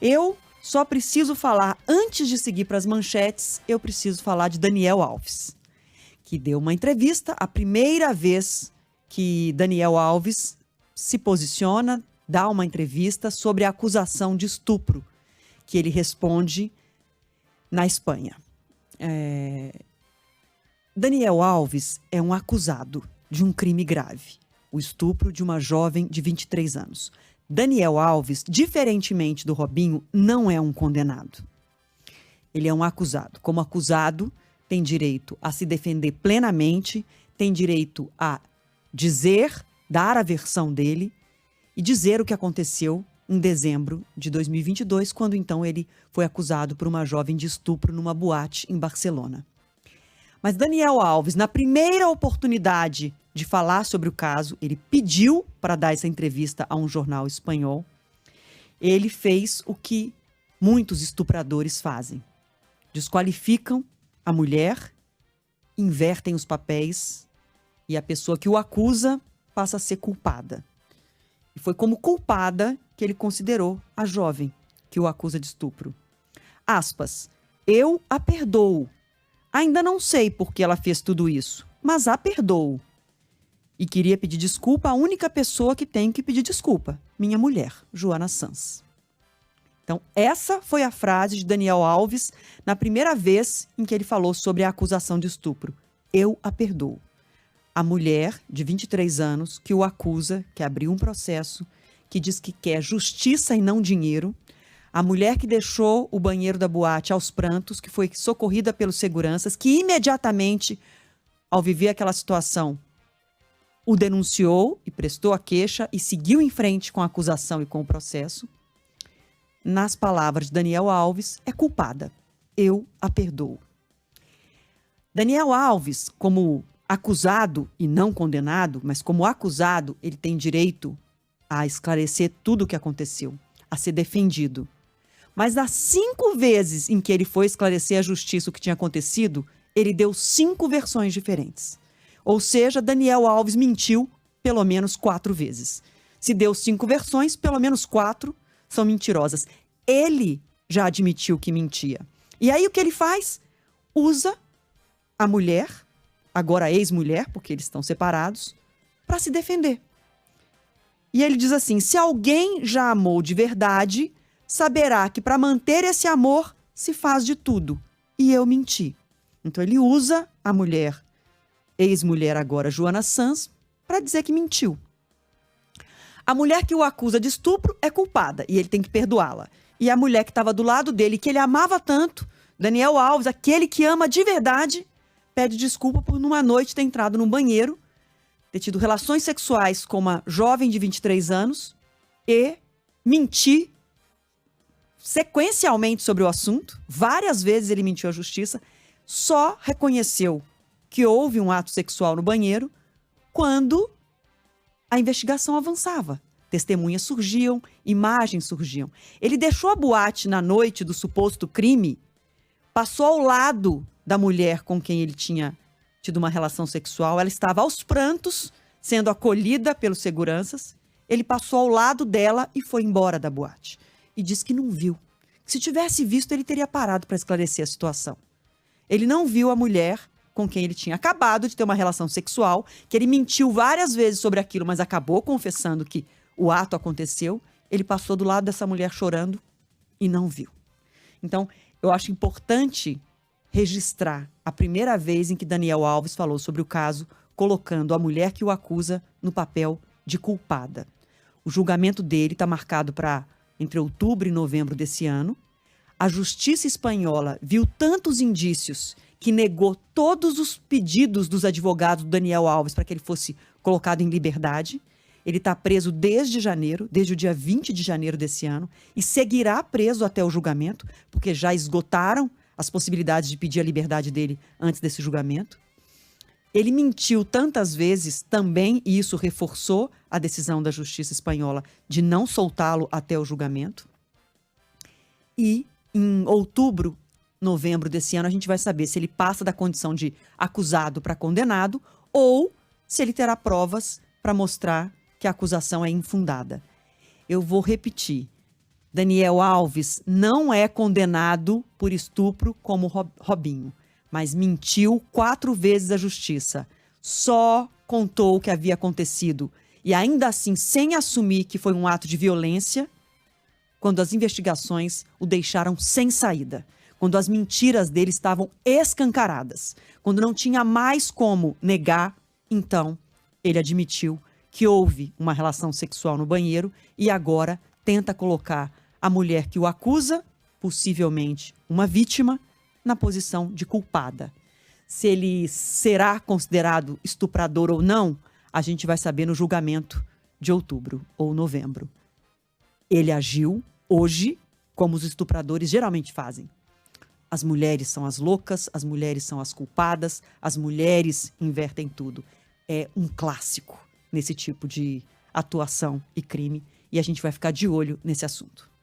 Eu só preciso falar, antes de seguir para as manchetes, eu preciso falar de Daniel Alves, que deu uma entrevista, a primeira vez que Daniel Alves se posiciona, dá uma entrevista sobre a acusação de estupro que ele responde na Espanha. Daniel Alves é um acusado de um crime grave, o estupro de uma jovem de 23 anos. Daniel Alves, diferentemente do Robinho, não é um condenado. Ele é um acusado. Como acusado, tem direito a se defender plenamente, tem direito a dizer, dar a versão dele e dizer o que aconteceu em dezembro de 2022, quando então ele foi acusado por uma jovem de estupro numa boate em Barcelona. Mas Daniel Alves, na primeira oportunidade de falar sobre o caso, ele pediu para dar essa entrevista a um jornal espanhol. Ele fez o que muitos estupradores fazem. Desqualificam a mulher, invertem os papéis e a pessoa que o acusa passa a ser culpada. E foi como culpada que ele considerou a jovem que o acusa de estupro. Aspas, eu a perdoo. Ainda não sei por que ela fez tudo isso, mas a perdoo. E queria pedir desculpa à única pessoa que tenho que pedir desculpa, minha mulher, Joana Sanz. Então, essa foi a frase de Daniel Alves na primeira vez em que ele falou sobre a acusação de estupro. Eu a perdoo. A mulher de 23 anos que o acusa, que abriu um processo, que diz que quer justiça e não dinheiro. A mulher que deixou o banheiro da boate aos prantos, que foi socorrida pelos seguranças, que imediatamente, ao viver aquela situação, o denunciou e prestou a queixa e seguiu em frente com a acusação e com o processo. Nas palavras de Daniel Alves, é culpada. Eu a perdoo. Daniel Alves, como acusado e não condenado, mas como acusado, ele tem direito a esclarecer tudo o que aconteceu, a ser defendido. Mas das 5 vezes em que ele foi esclarecer à justiça o que tinha acontecido, ele deu 5 versões diferentes. Ou seja, Daniel Alves mentiu pelo menos 4 vezes. Se deu 5 versões, pelo menos 4 são mentirosas. Ele já admitiu que mentia. E aí o que ele faz? Usa a mulher, agora ex-mulher, porque eles estão separados, para se defender. E ele diz assim, se alguém já amou de verdade, saberá que para manter esse amor se faz de tudo. E eu menti. Então ele usa a mulher, ex-mulher agora, Joana Sanz, para dizer que mentiu. A mulher que o acusa de estupro é culpada e ele tem que perdoá-la. E a mulher que estava do lado dele, que ele amava tanto, Daniel Alves, aquele que ama de verdade, pede desculpa por numa noite ter entrado num banheiro, ter tido relações sexuais com uma jovem de 23 anos e mentir sequencialmente sobre o assunto. Várias vezes ele mentiu à justiça, só reconheceu que houve um ato sexual no banheiro quando a investigação avançava. Testemunhas surgiam, imagens surgiam. Ele deixou a boate na noite do suposto crime, passou ao lado da mulher com quem ele tinha tido uma relação sexual. Ela estava aos prantos, sendo acolhida pelos seguranças. Ele passou ao lado dela e foi embora da boate. E disse que não viu. Se tivesse visto, ele teria parado para esclarecer a situação. Ele não viu a mulher com quem ele tinha acabado de ter uma relação sexual, que ele mentiu várias vezes sobre aquilo, mas acabou confessando que o ato aconteceu. Ele passou do lado dessa mulher chorando e não viu. Então, eu acho importante registrar a primeira vez em que Daniel Alves falou sobre o caso, colocando a mulher que o acusa no papel de culpada. O julgamento dele está marcado para entre outubro e novembro desse ano. A justiça espanhola viu tantos indícios que negou todos os pedidos dos advogados do Daniel Alves para que ele fosse colocado em liberdade. Ele está preso desde janeiro, desde o dia 20 de janeiro desse ano, e seguirá preso até o julgamento, porque já esgotaram as possibilidades de pedir a liberdade dele antes desse julgamento. Ele mentiu tantas vezes também, e isso reforçou a decisão da justiça espanhola de não soltá-lo até o julgamento. E em outubro, novembro desse ano, a gente vai saber se ele passa da condição de acusado para condenado ou se ele terá provas para mostrar que a acusação é infundada. Eu vou repetir. Daniel Alves não é condenado por estupro como Robinho, mas mentiu 4 vezes à justiça. Só contou o que havia acontecido e ainda assim sem assumir que foi um ato de violência, quando as investigações o deixaram sem saída, quando as mentiras dele estavam escancaradas, quando não tinha mais como negar, então ele admitiu que houve uma relação sexual no banheiro e agora tenta colocar a mulher que o acusa, possivelmente uma vítima, na posição de culpada. Se ele será considerado estuprador ou não, a gente vai saber no julgamento de outubro ou novembro. Ele agiu hoje como os estupradores geralmente fazem. As mulheres são as loucas, as mulheres são as culpadas, as mulheres invertem tudo. É um clássico nesse tipo de atuação e crime e a gente vai ficar de olho nesse assunto.